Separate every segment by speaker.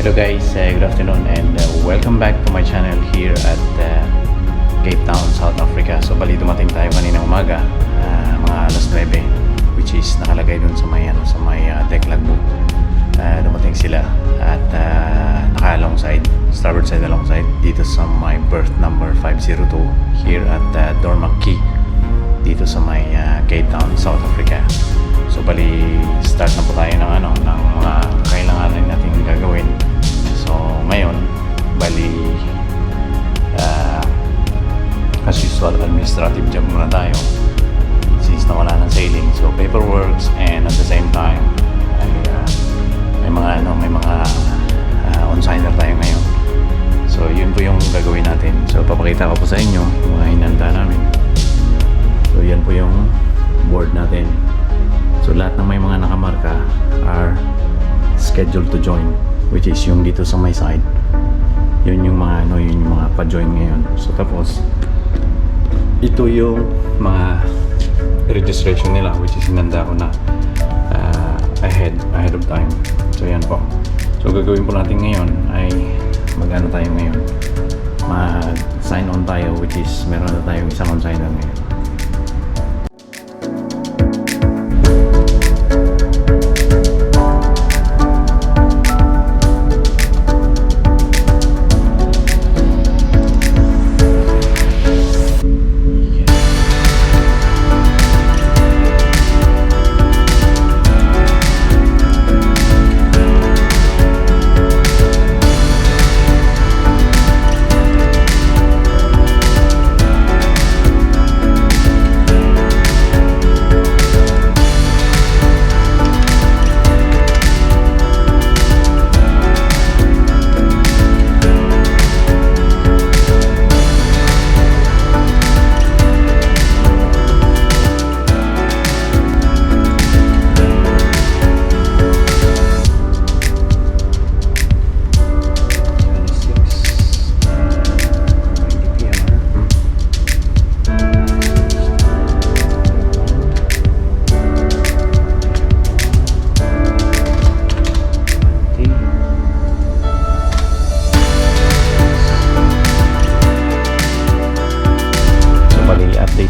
Speaker 1: Hello guys, good afternoon and welcome back to my channel here at Cape Town, South Africa. So bali dumating tayo kaninang umaga, mga alas 9, which is nakalagay dun sa may deck logbook. Dumating sila at naka-alongside, starboard side alongside dito sa my berth number 502 here at Dormac Quay dito sa may Cape Town, South Africa. So bali start na po tayo ng mga kailanganin natin gagawin. So ngayon bali as usual administrative job muna tayo since nawala ng sailing. So paperworks and at the same time ay may mga on-signer tayo ngayon. So yun po yung gagawin natin. So papakita ko po sa inyo mga hinanda namin. So yan po yung board natin. So lahat ng may mga nakamarka are scheduled to join, which is yung dito sa my side. Yun yung mga pa-join ngayon. So tapos ito yung mga registration nila, which is hinanda ko na ahead of time. So yan po. So gagawin po natin ngayon ay mag-ano tayo ngayon, mag-sign on tayo, which is meron na tayong isang on-signer ngayon.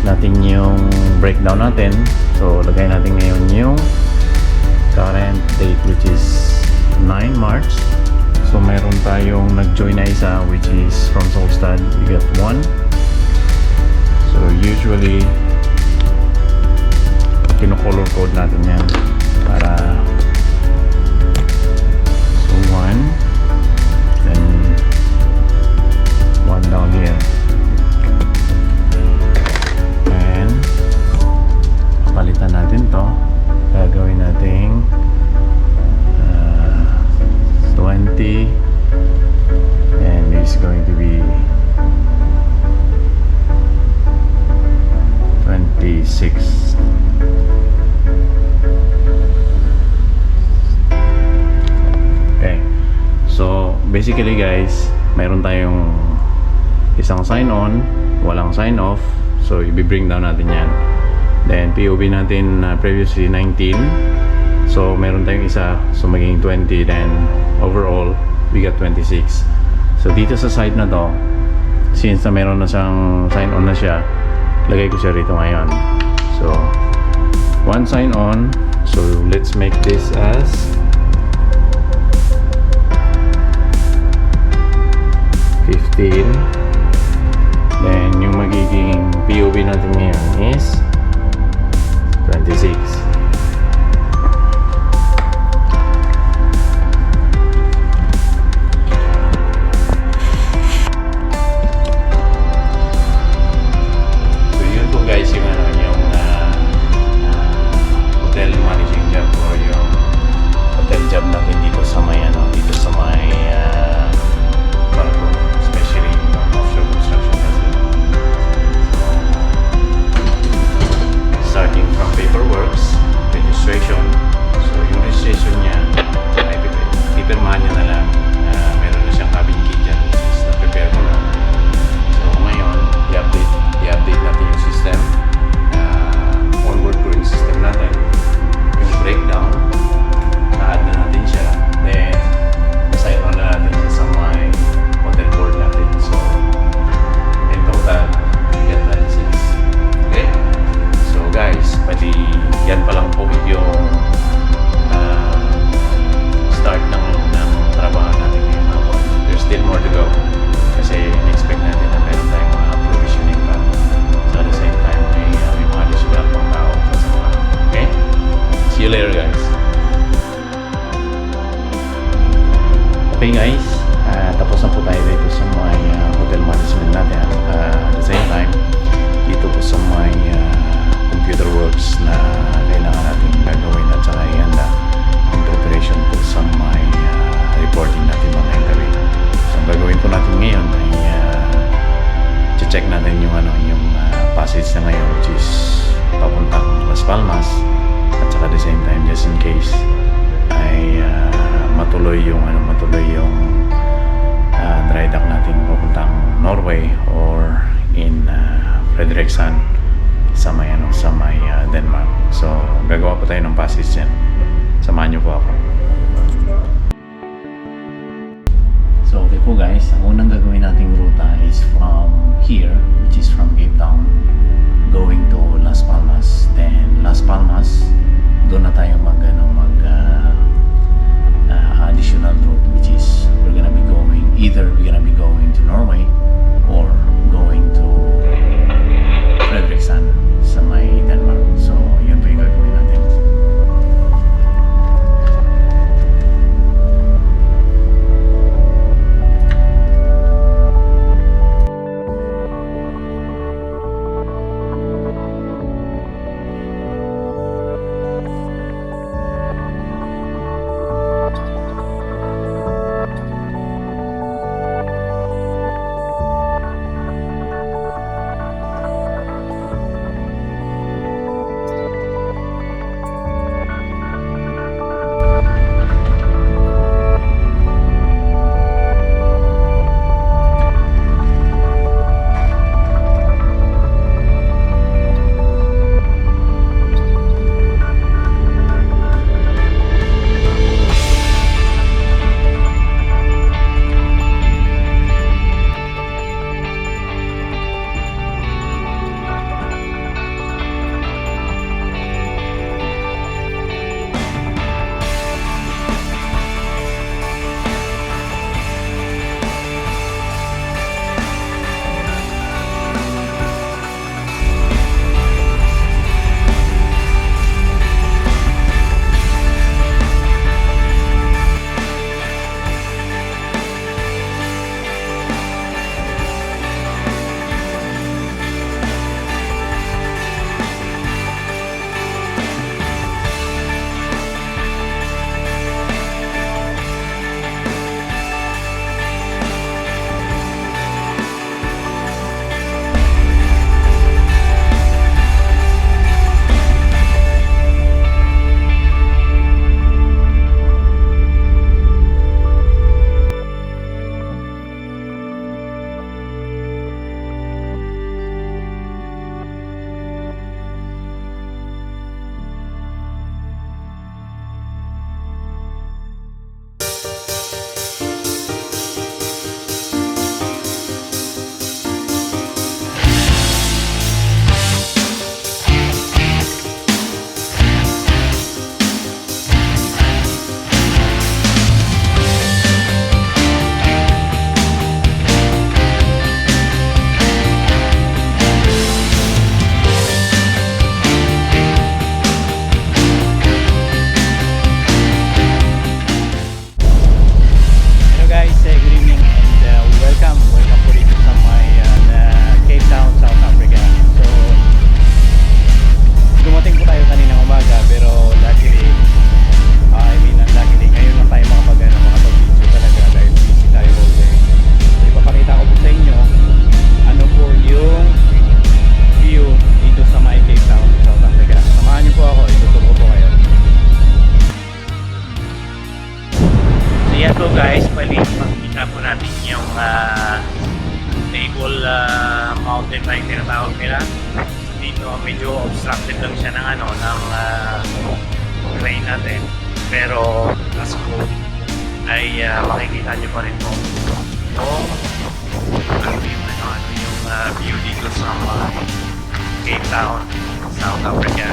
Speaker 1: Natin yung breakdown natin. So lagay natin ngayon yung current date, which is 9 March. So mayroon tayong nag-join na isa, which is from Solstad. We got 1. So usually kino-color code natin yan para so 1, then 1 down here. Palitan natin to, gagawin natin 20 and this is going to be 26. Okay, so basically guys, mayroon tayong isang sign on, walang sign off. So i-bring down natin yan. Then POV natin previously 19. So meron tayong isa, so magiging 20. Then overall we got 26. So dito sa side na to, since na meron na siyang sign on na siya, lagay ko siya rito ngayon. So one sign on. So let's make this as 15. Then yung magiging POV natin ngayon is 26. So yun po guys yung hotel managing job or yung hotel job natin dito sa may barko, especially offshore construction kasi. Starting from paperworks, go. Kasi in-expect natin na meron tayong mga provisioning pa. So at the same time, may mga additional pang tao sasama. Okay? See you later, guys. Okay guys, tapos na po tayo dito sa may hotel management natin. At the same time, dito po sa may computer works na kailangan natin gagawin at saka ihanda in preparation po sa may reporting natin mga interview. So ang gagawin po natin ngayon ay check natin yung passage na ngayon, which is papuntang Las Palmas, at saka at the same time, just in case ay matuloy yung dry dock natin papuntang Norway or in Frederikshavn sa may Denmark. So gagawa po tayo ng passage yan. Samahan niyo po ako. So okay po guys, ang unang gagawin nating ruta is from here, which is from Cape Town going to Las Palmas. Then Las Palmas, doon na tayo mag additional route, which is either we're gonna be going to Norway or going to Frederikshavn sa may Denmark. So yun po yung gagawin natin. Mountain bike tinatawag nila. Dito medyo obstructed lang siya ng train natin. Pero as po ay makikita nyo pa rin po yung view dito sa Cape Town, South Africa.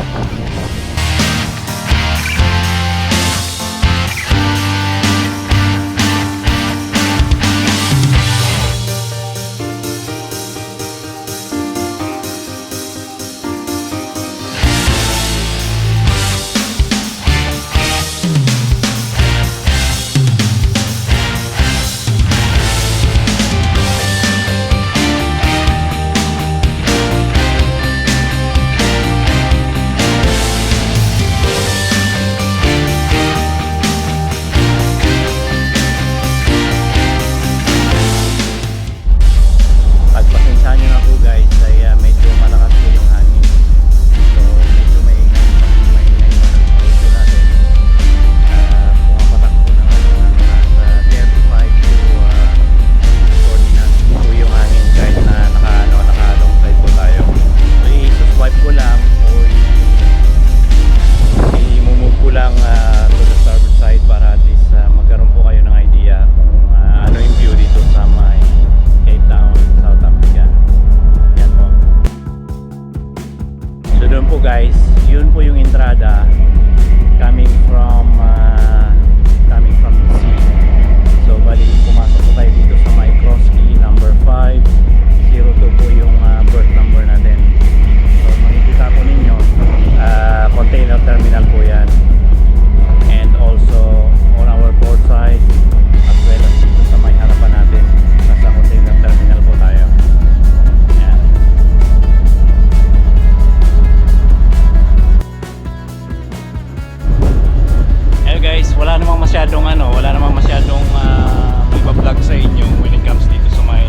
Speaker 1: guys, wala namang masyadong iba-vlog sa inyo when it comes dito sa may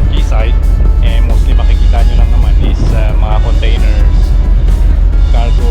Speaker 1: quayside. Mostly makikita nyo lang naman is mga containers, cargo